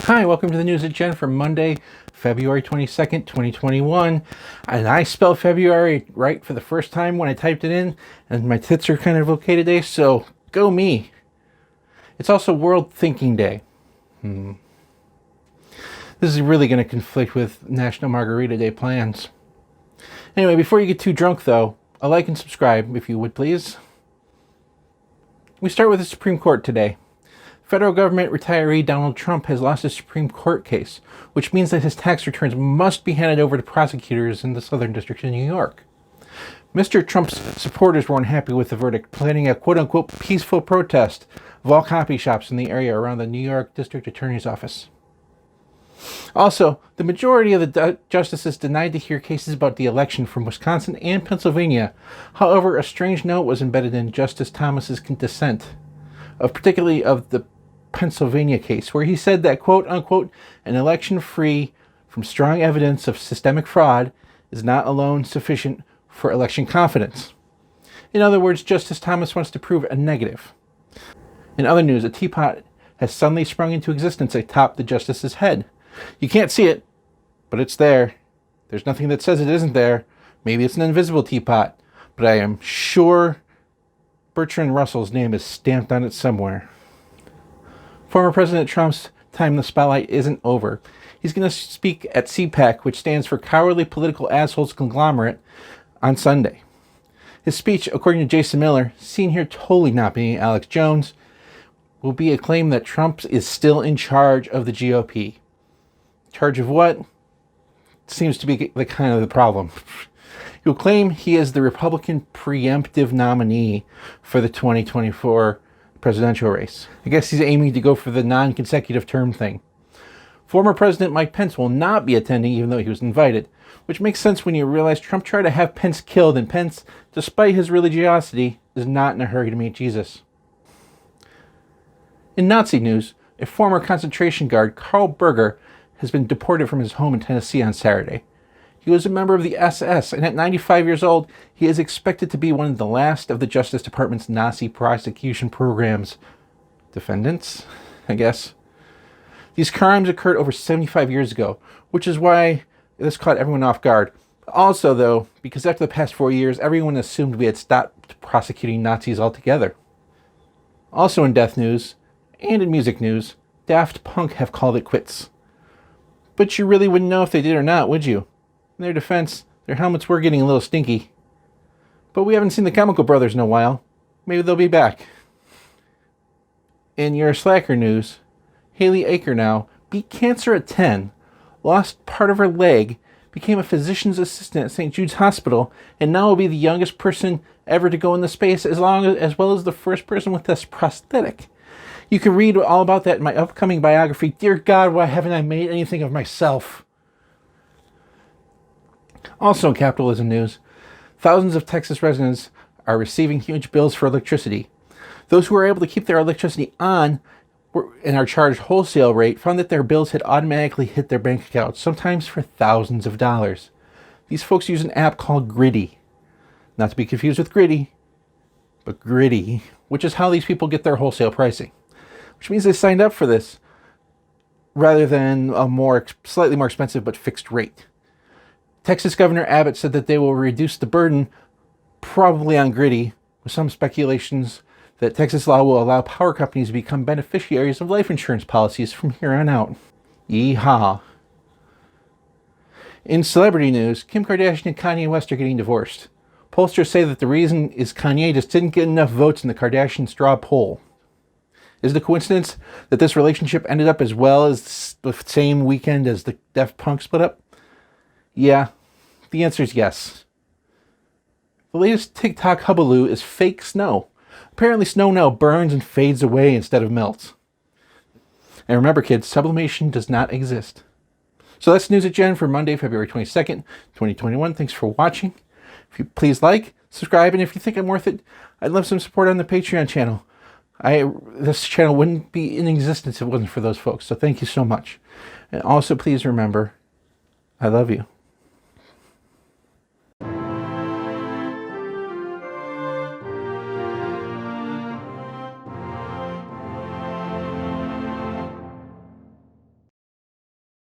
Hi, welcome to the News at Jen for Monday, February 22nd, 2021. And I spelled February right for the first time when I typed it in, and my tits are kind of okay today, so go me. It's also World Thinking Day. This is really going to conflict with National Margarita Day plans. Anyway, before you get too drunk, though, a like and subscribe, if you would please. We start with the Supreme Court today. Federal government retiree Donald Trump has lost a Supreme Court case, which means that his tax returns must be handed over to prosecutors in the Southern District of New York. Mr. Trump's supporters were unhappy with the verdict, planning a quote-unquote peaceful protest of all copy shops in the area around the New York District Attorney's Office. Also, the majority of the justices denied to hear cases about the election from Wisconsin and Pennsylvania. However, a strange note was embedded in Justice Thomas's dissent, particularly of the Pennsylvania case, where he said that, quote-unquote, an election free from strong evidence of systemic fraud is not alone sufficient for election confidence. In other words, Justice Thomas wants to prove a negative. In other news, a teapot has suddenly sprung into existence atop the justice's head. You can't see it, but it's there. There's nothing that says it isn't there. Maybe it's an invisible teapot, but I am sure Bertrand Russell's name is stamped on it somewhere. Former President Trump's time in the spotlight isn't over. He's going to speak at CPAC, which stands for Cowardly Political Assholes Conglomerate, on Sunday. His speech, according to Jason Miller, seen here totally not being Alex Jones, will be a claim that Trump is still in charge of the GOP. Charge of what? Seems to be the kind of the problem. He'll claim he is the Republican preemptive nominee for the 2024 presidential race. I guess he's aiming to go for the non-consecutive term thing. Former President Mike Pence will not be attending, even though he was invited, which makes sense when you realize Trump tried to have Pence killed, and Pence, despite his religiosity, is not in a hurry to meet Jesus. In Nazi news, a former concentration guard, Karl Berger, has been deported from his home in Tennessee on Saturday. He was a member of the SS, and at 95 years old, he is expected to be one of the last of the Justice Department's Nazi prosecution program's defendants, I guess. These crimes occurred over 75 years ago, which is why this caught everyone off guard. Also, though, because after the past 4 years, everyone assumed we had stopped prosecuting Nazis altogether. Also in death news, and in music news, Daft Punk have called it quits. But you really wouldn't know if they did or not, would you? In their defense, their helmets were getting a little stinky. But we haven't seen the Chemical Brothers in a while. Maybe they'll be back. In your slacker news, Haley Akernow beat cancer at 10, lost part of her leg, became a physician's assistant at St. Jude's Hospital, and now will be the youngest person ever to go into space, as well as the first person with this prosthetic. You can read all about that in my upcoming biography, Dear God, Why Haven't I Made Anything of Myself? Also in capitalism news, thousands of Texas residents are receiving huge bills for electricity. Those who are able to keep their electricity on and are charged wholesale rate found that their bills had automatically hit their bank accounts, sometimes for thousands of dollars. These folks use an app called GRIDDY. Not to be confused with GRIDDY, but GRIDDY, which is how these people get their wholesale pricing. Which means they signed up for this rather than a slightly more expensive but fixed rate. Texas Governor Abbott said that they will reduce the burden, probably on GRIDDY, with some speculations that Texas law will allow power companies to become beneficiaries of life insurance policies from here on out. Yeehaw. In celebrity news, Kim Kardashian and Kanye West are getting divorced. Pollsters say that the reason is Kanye just didn't get enough votes in the Kardashian straw poll. Is it a coincidence that this relationship ended up as well as the same weekend as the Daft Punk split up? Yeah, the answer is yes. The latest TikTok hullabaloo is fake snow. Apparently snow now burns and fades away instead of melts. And remember kids, sublimation does not exist. So that's News at Jen for Monday, February 22nd, 2021. Thanks for watching. If you please like, subscribe, and if you think I'm worth it, I'd love some support on the Patreon channel. This channel wouldn't be in existence if it wasn't for those folks. So thank you so much. And also please remember, I love you.